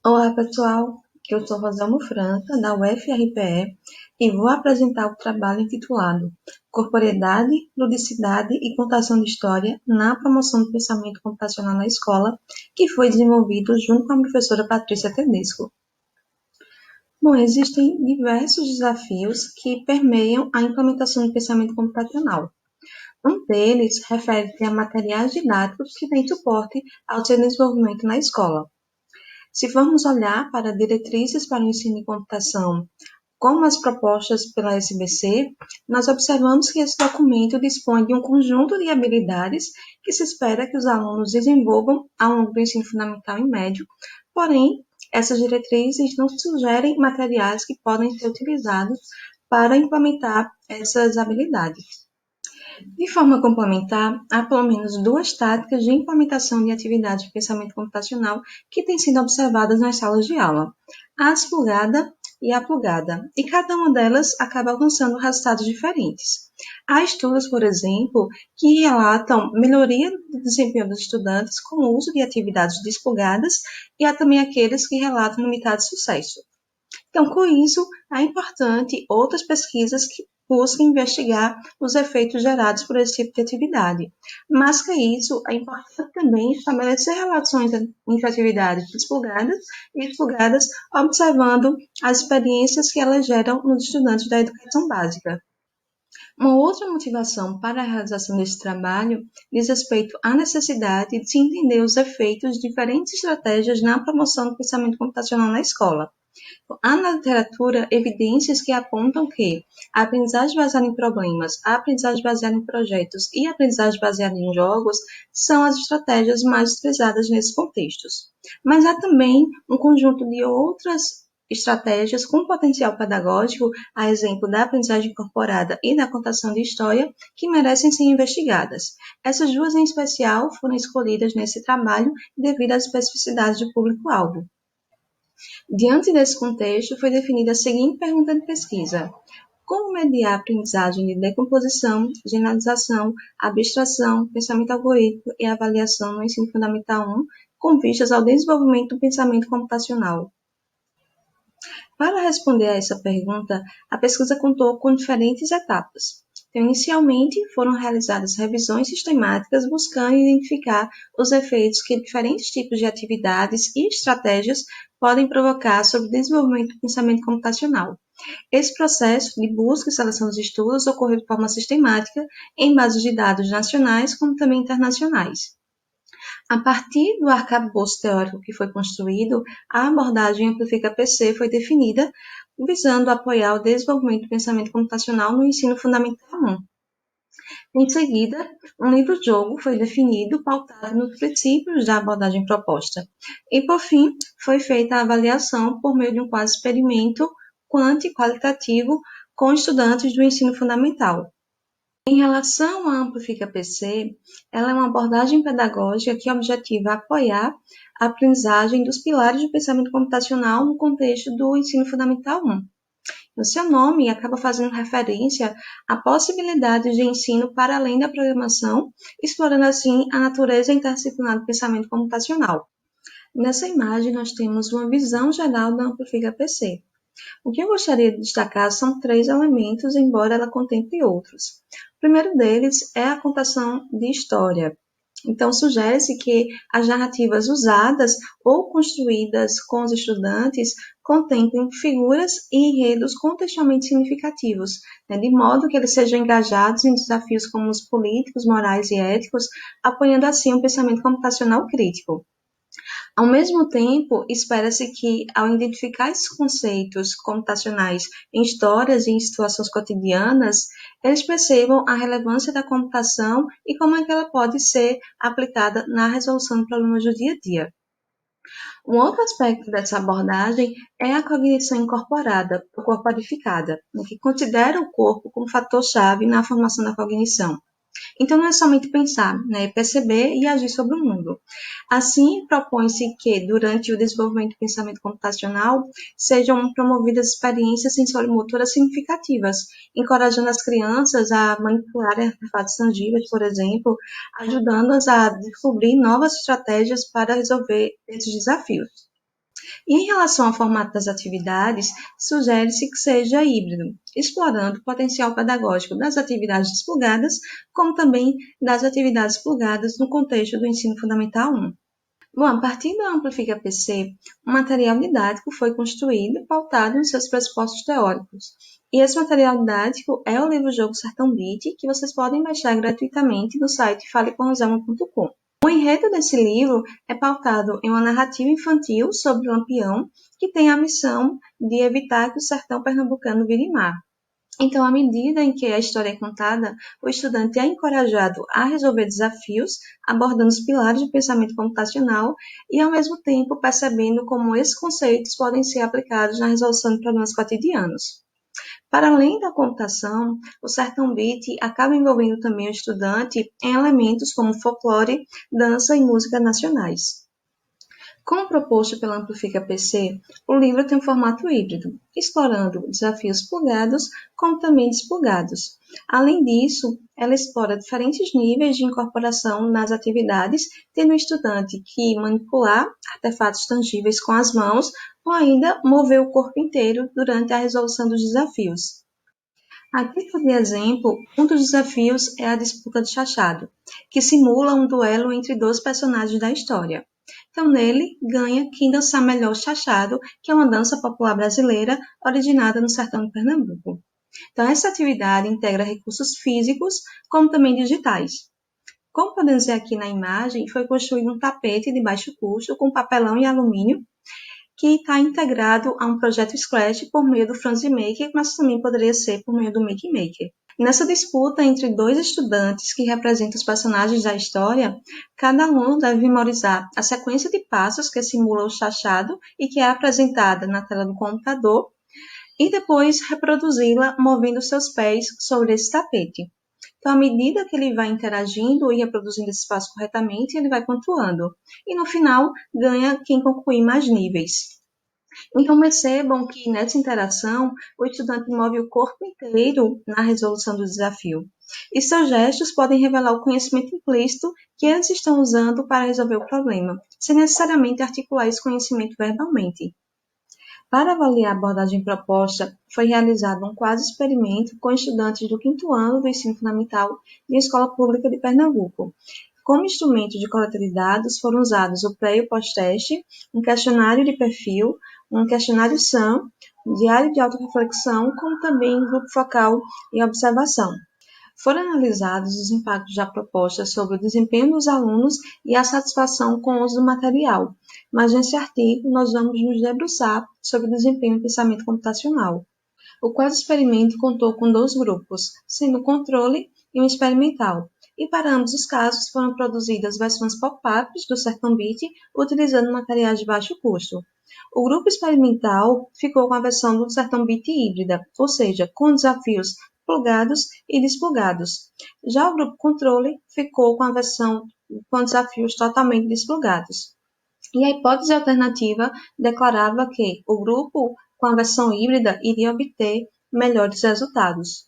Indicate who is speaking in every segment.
Speaker 1: Olá, pessoal. Eu sou Roselmo França, da UFRPE, e vou apresentar o trabalho intitulado Corporeidade, Ludicidade e Contação de História na Promoção do Pensamento Computacional na Escola, que foi desenvolvido junto com a professora Patrícia Tedesco. Bom, existem diversos desafios que permeiam a implementação do pensamento computacional. Um deles refere-se a materiais didáticos que têm suporte ao seu desenvolvimento na escola. Se formos olhar para diretrizes para o ensino e computação, como as propostas pela SBC, nós observamos que esse documento dispõe de um conjunto de habilidades que se espera que os alunos desenvolvam ao longo do ensino fundamental e médio, porém, essas diretrizes não sugerem materiais que podem ser utilizados para implementar essas habilidades. De forma complementar, há pelo menos duas táticas de implementação de atividades de pensamento computacional que têm sido observadas nas salas de aula: a expurgada e a plugada, e cada uma delas acaba alcançando resultados diferentes. Há estudos, por exemplo, que relatam melhoria do desempenho dos estudantes com o uso de atividades desplugadas, e há também aqueles que relatam limitado sucesso. Então, com isso, é importante outras pesquisas que busquem investigar os efeitos gerados por esse tipo de atividade. Mas que isso, é importante também estabelecer relações entre atividades divulgadas e divulgadas, observando as experiências que elas geram nos estudantes da educação básica. Uma outra motivação para a realização desse trabalho diz respeito à necessidade de se entender os efeitos de diferentes estratégias na promoção do pensamento computacional na escola. Há na literatura evidências que apontam que a aprendizagem baseada em problemas, a aprendizagem baseada em projetos e a aprendizagem baseada em jogos são as estratégias mais utilizadas nesses contextos. Mas há também um conjunto de outras estratégias com potencial pedagógico, a exemplo da aprendizagem incorporada e da contação de história, que merecem ser investigadas. Essas duas em especial foram escolhidas nesse trabalho devido às especificidades do público-alvo. Diante desse contexto, foi definida a seguinte pergunta de pesquisa: como mediar a aprendizagem de decomposição, generalização, abstração, pensamento algorítmico e avaliação no ensino fundamental 1, com vistas ao desenvolvimento do pensamento computacional? Para responder a essa pergunta, a pesquisa contou com diferentes etapas. Então, inicialmente, foram realizadas revisões sistemáticas buscando identificar os efeitos que diferentes tipos de atividades e estratégias podem provocar sobre o desenvolvimento do pensamento computacional. Esse processo de busca e seleção dos estudos ocorreu de forma sistemática em bases de dados nacionais como também internacionais. A partir do arcabouço teórico que foi construído, a abordagem Amplifica-PC foi definida, visando apoiar o desenvolvimento do pensamento computacional no ensino fundamental 1. Em seguida, um livro-jogo foi definido, pautado nos princípios da abordagem proposta. E, por fim, foi feita a avaliação por meio de um quase experimento quanti-qualitativo com estudantes do ensino fundamental. Em relação à Amplifica-PC, ela é uma abordagem pedagógica que objetiva apoiar a aprendizagem dos pilares do pensamento computacional no contexto do ensino fundamental 1. O seu nome acaba fazendo referência à possibilidade de ensino para além da programação, explorando assim a natureza interdisciplinar do pensamento computacional. Nessa imagem, nós temos uma visão geral da Amplifica-PC. O que eu gostaria de destacar são 3 elementos, embora ela contemple outros. O primeiro deles é a contação de história. Então, sugere-se que as narrativas usadas ou construídas com os estudantes contemplem figuras e enredos contextualmente significativos, de modo que eles sejam engajados em desafios como os políticos, morais e éticos, apoiando assim um pensamento computacional crítico. Ao mesmo tempo, espera-se que, ao identificar esses conceitos computacionais em histórias e em situações cotidianas, eles percebam a relevância da computação e como é que ela pode ser aplicada na resolução de problemas do dia a dia. Um outro aspecto dessa abordagem é a cognição incorporada, ou corporificada, que considera o corpo como fator-chave na formação da cognição. Então, não é somente pensar, perceber e agir sobre o mundo. Assim, propõe-se que, durante o desenvolvimento do pensamento computacional, sejam promovidas experiências sensorimotoras significativas, encorajando as crianças a manipular artefatos tangíveis, por exemplo, ajudando-as a descobrir novas estratégias para resolver esses desafios. E em relação ao formato das atividades, sugere-se que seja híbrido, explorando o potencial pedagógico das atividades desplugadas, como também das atividades plugadas no contexto do ensino fundamental 1. Bom, a partir do Amplifica PC, o material didático foi construído e pautado nos seus pressupostos teóricos. E esse material didático é o livro-jogo Sertão Beat, que vocês podem baixar gratuitamente no site falecorosama.com. O enredo desse livro é pautado em uma narrativa infantil sobre o Lampião, que tem a missão de evitar que o sertão pernambucano vire mar. Então, à medida em que a história é contada, o estudante é encorajado a resolver desafios, abordando os pilares do pensamento computacional e, ao mesmo tempo, percebendo como esses conceitos podem ser aplicados na resolução de problemas cotidianos. Para além da computação, o Sertão Beat acaba envolvendo também o estudante em elementos como folclore, dança e música nacionais. Como proposto pela Amplifica PC, o livro tem um formato híbrido, explorando desafios plugados como também desplugados. Além disso, ela explora diferentes níveis de incorporação nas atividades, tendo o estudante que manipular artefatos tangíveis com as mãos ou ainda mover o corpo inteiro durante a resolução dos desafios. A título de exemplo, um dos desafios é a disputa de chachado, que simula um duelo entre dois personagens da história. Então, nele, ganha quem dançar melhor o chachado, que é uma dança popular brasileira originada no sertão de Pernambuco. Então, essa atividade integra recursos físicos, como também digitais. Como podemos ver aqui na imagem, foi construído um tapete de baixo custo com papelão e alumínio, que está integrado a um projeto Scratch por meio do Franzi Maker, mas também poderia ser por meio do Make Maker. Nessa disputa entre dois estudantes que representam os personagens da história, cada aluno deve memorizar a sequência de passos que simula o chachado e que é apresentada na tela do computador, e depois reproduzi-la movendo seus pés sobre esse tapete. Então, à medida que ele vai interagindo e reproduzindo esse passo corretamente, ele vai pontuando. E no final, ganha quem concluir mais níveis. Então, percebam que nessa interação, o estudante move o corpo inteiro na resolução do desafio. E seus gestos podem revelar o conhecimento implícito que eles estão usando para resolver o problema, sem necessariamente articular esse conhecimento verbalmente. Para avaliar a abordagem proposta, foi realizado um quase experimento com estudantes do quinto ano do ensino fundamental de escola pública de Pernambuco. Como instrumento de coleta de dados, foram usados o pré e o pós-teste, um questionário de perfil, um questionário SAM, um diário de autorreflexão, como também um grupo focal e observação. Foram analisados os impactos da proposta sobre o desempenho dos alunos e a satisfação com o uso do material, mas nesse artigo nós vamos nos debruçar sobre o desempenho do pensamento computacional. O quase experimento contou com 2 grupos, sendo o controle e um experimental, e para ambos os casos foram produzidas versões pop-ups do Sertão Beat utilizando materiais de baixo custo. O grupo experimental ficou com a versão do Sertão Beat híbrida, ou seja, com desafios plugados e desplugados. Já o grupo controle ficou com a versão com desafios totalmente desplugados. E a hipótese alternativa declarava que o grupo com a versão híbrida iria obter melhores resultados.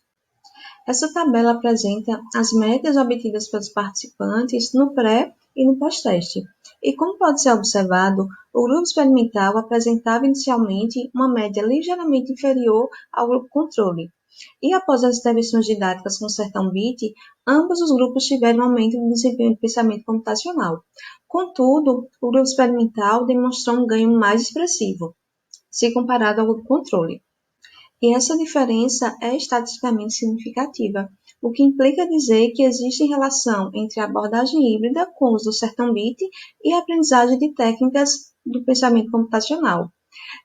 Speaker 1: Essa tabela apresenta as médias obtidas pelos participantes no pré e no pós-teste. E como pode ser observado, o grupo experimental apresentava inicialmente uma média ligeiramente inferior ao grupo controle. E após as intervenções didáticas com o Sertão Beat, ambos os grupos tiveram um aumento no desempenho de pensamento computacional. Contudo, o grupo experimental demonstrou um ganho mais expressivo, se comparado ao grupo controle. E essa diferença é estatisticamente significativa, o que implica dizer que existe relação entre a abordagem híbrida com o uso do Sertão Beat e a aprendizagem de técnicas do pensamento computacional.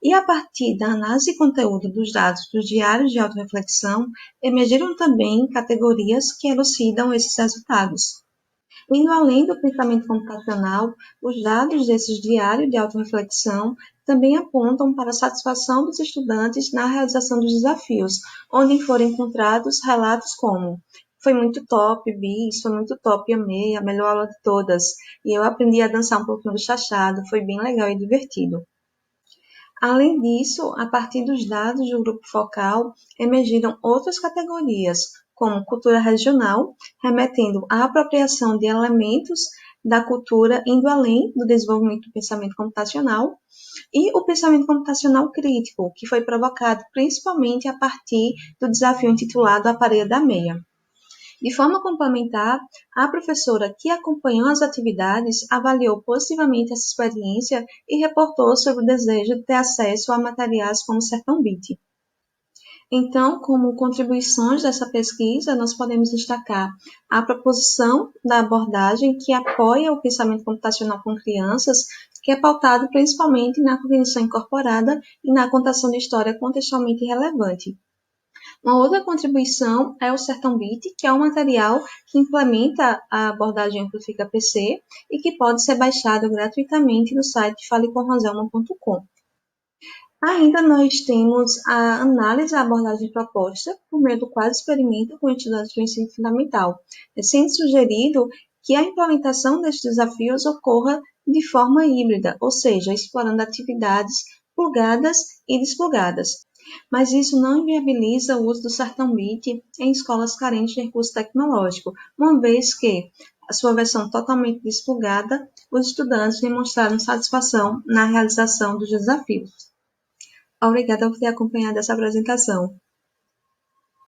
Speaker 1: E a partir da análise de conteúdo dos dados dos diários de autorreflexão, emergiram também categorias que elucidam esses resultados. Indo além do pensamento computacional, os dados desses diários de autorreflexão também apontam para a satisfação dos estudantes na realização dos desafios, onde foram encontrados relatos como: foi muito top, bis, foi muito top, amei, a melhor aula de todas, e eu aprendi a dançar um pouquinho do chachado, foi bem legal e divertido. Além disso, a partir dos dados do grupo focal, emergiram outras categorias, como cultura regional, remetendo à apropriação de elementos da cultura indo além do desenvolvimento do pensamento computacional, e o pensamento computacional crítico, que foi provocado principalmente a partir do desafio intitulado A Parede da Meia. De forma complementar, a professora que acompanhou as atividades avaliou positivamente essa experiência e reportou sobre o desejo de ter acesso a materiais como Sertão Beat. Então, como contribuições dessa pesquisa, nós podemos destacar a proposição da abordagem que apoia o pensamento computacional com crianças, que é pautado principalmente na cognição incorporada e na contação de história contextualmente relevante. Uma outra contribuição é o Sertão Beat, que é um material que implementa a abordagem Amplifica PC e que pode ser baixado gratuitamente no site falecomroselma.com. Ainda nós temos a análise da abordagem proposta por meio do quadro experimento com estudantes do ensino fundamental, sendo sugerido que a implementação destes desafios ocorra de forma híbrida, ou seja, explorando atividades plugadas e desplugadas. Mas isso não inviabiliza o uso do Sertão Beat em escolas carentes de recurso tecnológico, uma vez que a sua versão totalmente desplugada, os estudantes demonstraram satisfação na realização dos desafios. Obrigada por ter acompanhado essa apresentação.